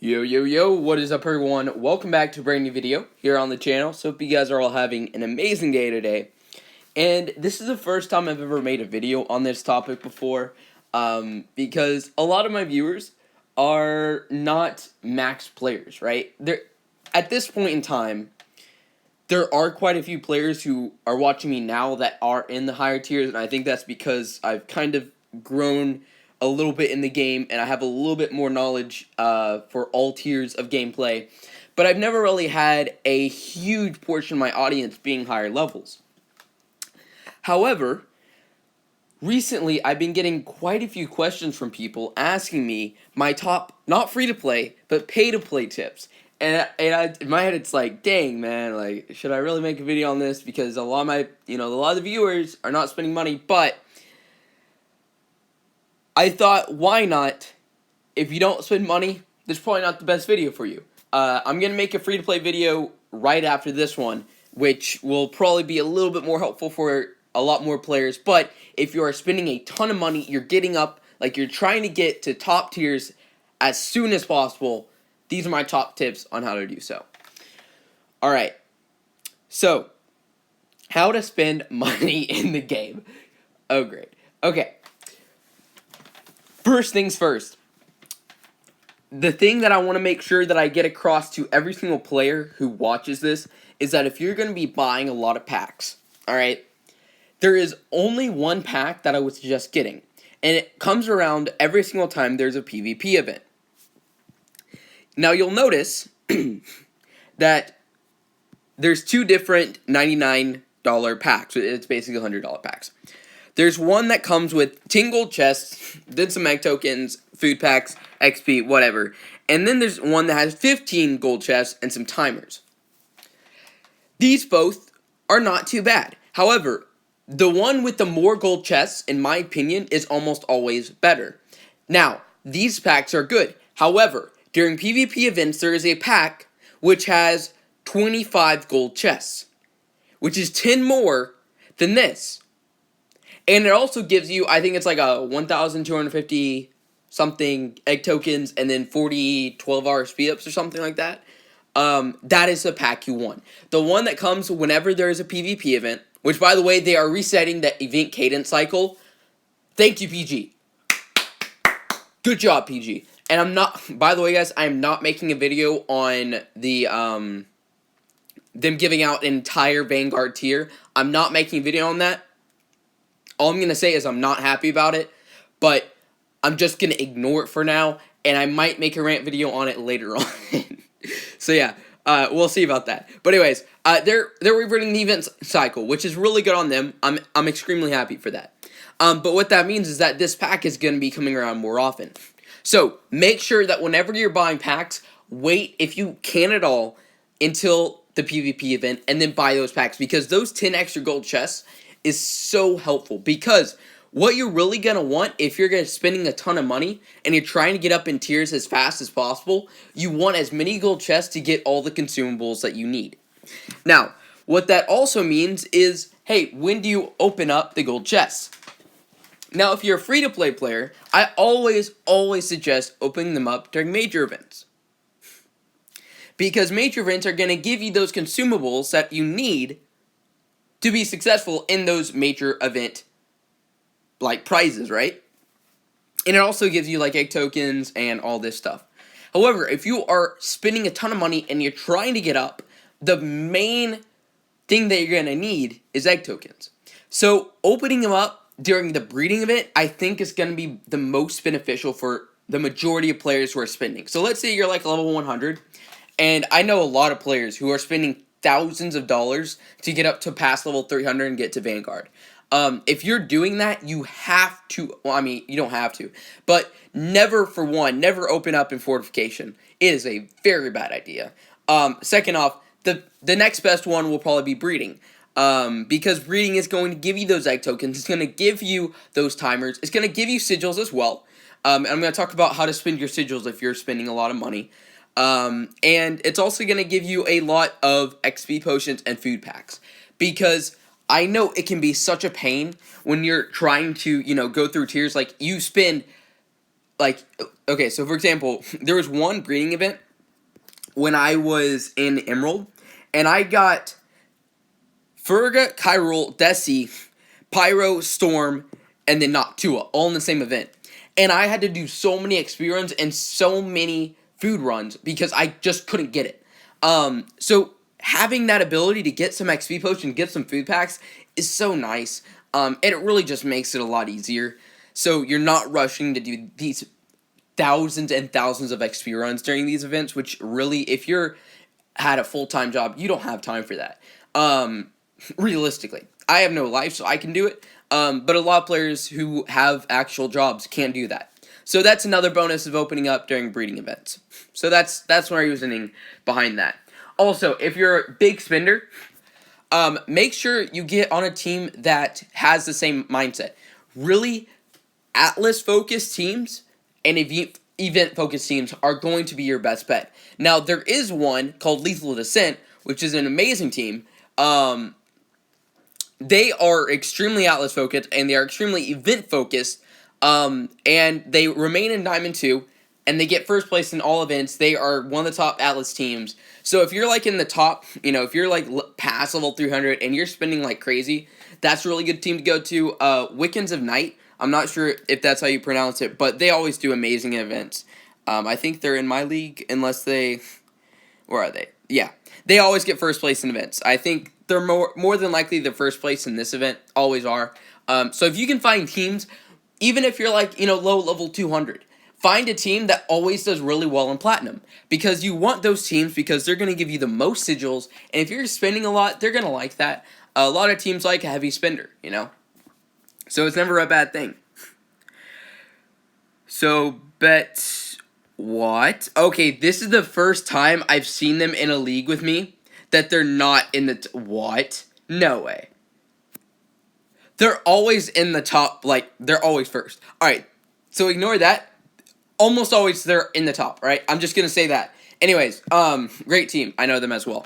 Yo, yo, yo, what is up everyone? Welcome back to a brand new video here on the channel. So hope you guys are all having an amazing day today. And this is the first time I've ever made a video on this topic before, because a lot of my viewers are not max players, right? At this point in time, there are quite a few players who are watching me now that are in the higher tiers, and I think that's because I've kind of grown a little bit in the game, and I have a little bit more knowledge for all tiers of gameplay. But I've never really had a huge portion of my audience being higher levels. However, recently I've been getting quite a few questions from people asking me my top, not free-to-play, but pay-to-play tips. And in my head, it's like, dang, man, like, should I really make a video on this? Because a lot of the viewers are not spending money, but I thought, why not? If you don't spend money, this is probably not the best video for you. I'm going to make a free-to-play video right after this one, which will probably be a little bit more helpful for a lot more players. But if you are spending a ton of money, you're getting up, like you're trying to get to top tiers as soon as possible, these are my top tips on how to do so. Alright, so, how to spend money in the game. Oh, great. Okay. First things first. The thing that I want to make sure that I get across to every single player who watches this is that if you're going to be buying a lot of packs, alright, there is only one pack that I would suggest getting, and it comes around every single time there's a PvP event. Now you'll notice that there's two different $99 packs. It's basically $100 packs. There's one that comes with 10 gold chests, then some egg tokens, food packs, XP, whatever. And then there's one that has 15 gold chests and some timers. These both are not too bad. However, the one with the more gold chests, in my opinion, is almost always better. Now, these packs are good. However, during PvP events, there is a pack which has 25 gold chests, which is 10 more than this. And it also gives you, I think it's like a 1,250 something egg tokens and then 40 12-hour speed-ups or something like that. That is the pack you want. The one that comes whenever there is a PvP event, which, by the way, they are resetting the event cadence cycle. Thank you, PG. Good job, PG. And I'm not, by the way, guys, I am not making a video on the, them giving out an entire Vanguard tier. I'm not making a video on that. All I'm going to say is I'm not happy about it, but I'm just going to ignore it for now, and I might make a rant video on it later on. So yeah, we'll see about that. But anyways, they're reverting the event cycle, which is really good on them. I'm extremely happy for that. But what that means is that this pack is going to be coming around more often. So make sure that whenever you're buying packs, wait, if you can at all, until the PvP event, and then buy those packs, because those 10 extra gold chests is so helpful. Because what you're really going to want, if you're spending a ton of money, and you're trying to get up in tiers as fast as possible, you want as many gold chests to get all the consumables that you need. Now, what that also means is, hey, when do you open up the gold chests? Now, if you're a free-to-play player, I always suggest opening them up during major events. Because major events are going to give you those consumables that you need to be successful in those major event, like, prizes, right? And it also gives you, like, egg tokens and all this stuff. However, if you are spending a ton of money and you're trying to get up, the main thing that you're going to need is egg tokens. So, opening them up during the breeding event, I think is going to be the most beneficial for the majority of players who are spending. So let's say you're like level 100, and I know a lot of players who are spending thousands of dollars to get up to past level 300 and get to Vanguard. If you're doing that, you have to, well, I mean, you don't have to, but never open up in Fortification. It is a very bad idea. Second off, the next best one will probably be breeding. Because breeding is going to give you those egg tokens, it's going to give you those timers, it's going to give you sigils as well. And I'm going to talk about how to spend your sigils if you're spending a lot of money. And it's also going to give you a lot of XP potions and food packs. Because I know it can be such a pain when you're trying to, go through tiers. Like, you spend like, okay, so for example, there was one breeding event when I was in Emerald, and I got Ferga, Kyrul, Desi, Pyro, Storm, and then Noctua, all in the same event. And I had to do so many XP runs and so many food runs because I just couldn't get it. So having that ability to get some XP potion, get some food packs is so nice. And it really just makes it a lot easier. So you're not rushing to do these thousands and thousands of XP runs during these events, which really, if you're had a full-time job, you don't have time for that. Realistically, I have no life, so I can do it. But a lot of players who have actual jobs can't do that. So that's another bonus of opening up during breeding events. So that's my reasoning behind that. Also, if you're a big spender, make sure you get on a team that has the same mindset. Really, Atlas-focused teams and event-focused teams are going to be your best bet. Now, there is one called Lethal Descent, which is an amazing team. They are extremely Atlas-focused, and they are extremely event-focused, and they remain in Diamond 2, and they get first place in all events. They are one of the top Atlas teams. So if you're, like, in the top, if you're, like, past level 300 and you're spending like crazy, that's a really good team to go to. Wiccans of Night, I'm not sure if that's how you pronounce it, but they always do amazing events. I think they're in my league, unless they... Where are they? Yeah. They always get first place in events. I think they're more than likely the first place in this event. Always are. So if you can find teams, even if you're like, low level 200, find a team that always does really well in Platinum. Because you want those teams because they're going to give you the most sigils. And if you're spending a lot, they're going to like that. A lot of teams like a heavy spender, So it's never a bad thing. So, bet... What? Okay, this is the first time I've seen them in a league with me that they're not in the... What? No way. They're always in the top, like, they're always first. Alright, so ignore that. Almost always they're in the top, right? I'm just gonna say that. Anyways, great team. I know them as well.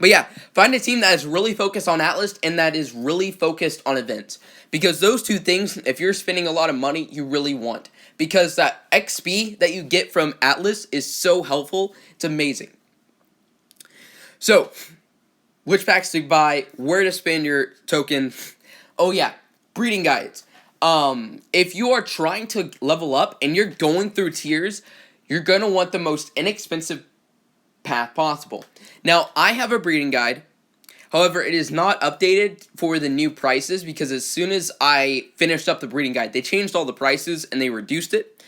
But yeah, find a team that is really focused on Atlas and that is really focused on events. Because those two things, if you're spending a lot of money, you really want. Because that XP that you get from Atlas is so helpful. It's amazing. So, which packs to buy, where to spend your token. Oh yeah, breeding guides. If you are trying to level up and you're going through tiers, you're going to want the most inexpensive path possible. Now, I have a breeding guide. However, it is not updated for the new prices because as soon as I finished up the breeding guide, they changed all the prices and they reduced it.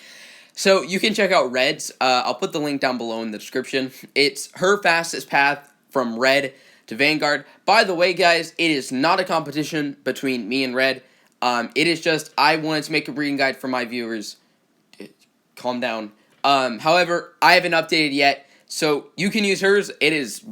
So you can check out Red's. I'll put the link down below in the description. It's her fastest path from Red to Vanguard. By the way, guys, it is not a competition between me and Red. It is just I wanted to make a breeding guide for my viewers. Calm down. However, I haven't updated yet. So you can use hers. It is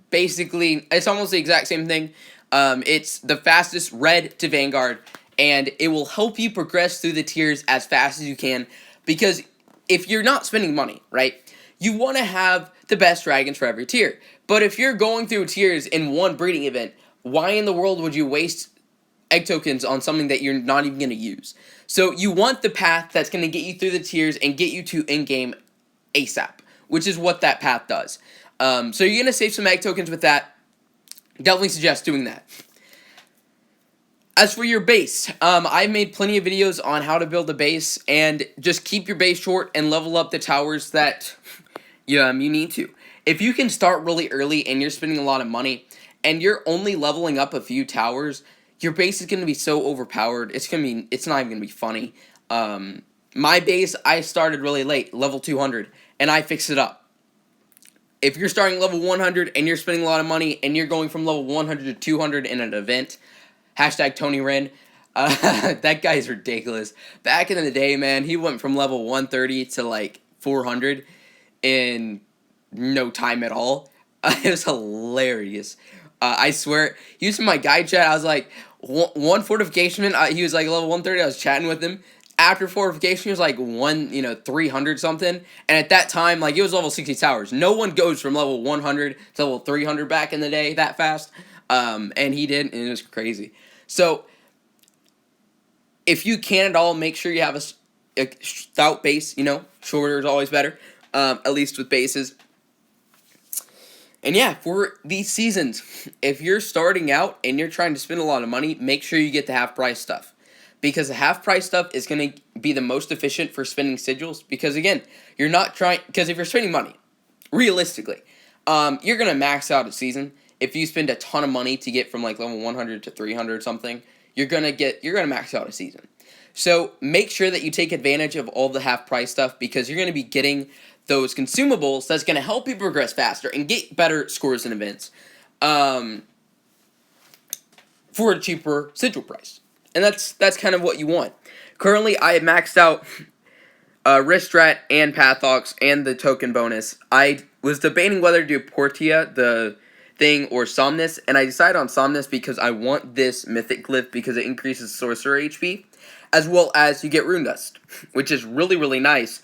basically, it's almost the exact same thing. It's the fastest Red to Vanguard, and it will help you progress through the tiers as fast as you can, because if you're not spending money, right, you want to have the best dragons for every tier. But if you're going through tiers in one breeding event, why in the world would you waste egg tokens on something that you're not even going to use? So you want the path that's going to get you through the tiers and get you to in-game ASAP, which is what that path does. So you're going to save some egg tokens with that. Definitely suggest doing that. As for your base, I've made plenty of videos on how to build a base, and just keep your base short and level up the towers that you need to. If you can start really early and you're spending a lot of money, and you're only leveling up a few towers, your base is going to be so overpowered, it's not even going to be funny. My base, I started really late, level 200, and I fixed it up. If you're starting level 100 and you're spending a lot of money and you're going from level 100 to 200 in an event, hashtag Tony Wren, that guy's ridiculous. Back in the day, man, he went from level 130 to like 400 in no time at all. It was hilarious. I swear, he was in my guide chat. I was like, one fortification, he was like level 130. I was chatting with him. After fortification, he was like 300 something. And at that time, like, it was level 60 towers. No one goes from level 100 to level 300 back in the day that fast. And he did, and it was crazy. So, if you can at all, make sure you have a stout base, you know, shorter is always better, at least with bases. And yeah, for these seasons, if you're starting out and you're trying to spend a lot of money, make sure you get the half price stuff. Because the half price stuff is going to be the most efficient for spending sigils. Because again, you're not trying, because if you're spending money, realistically, you're going to max out a season. If you spend a ton of money to get from like level 100 to 300 or something, you're going to max out a season. So make sure that you take advantage of all the half price stuff, because you're going to be getting those consumables that's going to help you progress faster and get better scores in events for a cheaper sigil price. And that's kind of what you want. Currently, I have maxed out Ristrat and Pathox and the token bonus. I was debating whether to do Portia, the thing, or Somnus, and I decided on Somnus because I want this Mythic Glyph because it increases Sorcerer HP, as well as you get Rune Dust, which is really, really nice.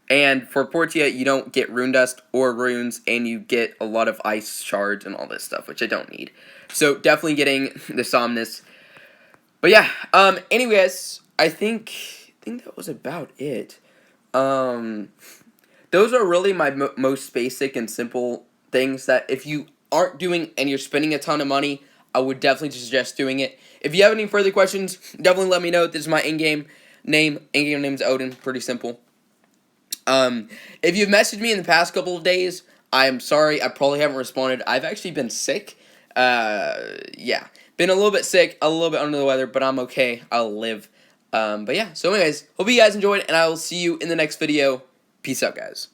And for Portia, you don't get Rune Dust or runes, and you get a lot of ice shards and all this stuff, which I don't need. So definitely getting the Somnus. But yeah, anyways, I think that was about it. Those are really my most basic and simple things that if you aren't doing and you're spending a ton of money, I would definitely suggest doing it. If you have any further questions, definitely let me know. This is my in-game name. In-game name is Odin. Pretty simple. If you've messaged me in the past couple of days, I'm sorry. I probably haven't responded. I've actually been sick. Yeah. Been a little bit sick, a little bit under the weather, but I'm okay. I'll live. But yeah. So anyways, hope you guys enjoyed, and I will see you in the next video. Peace out, guys.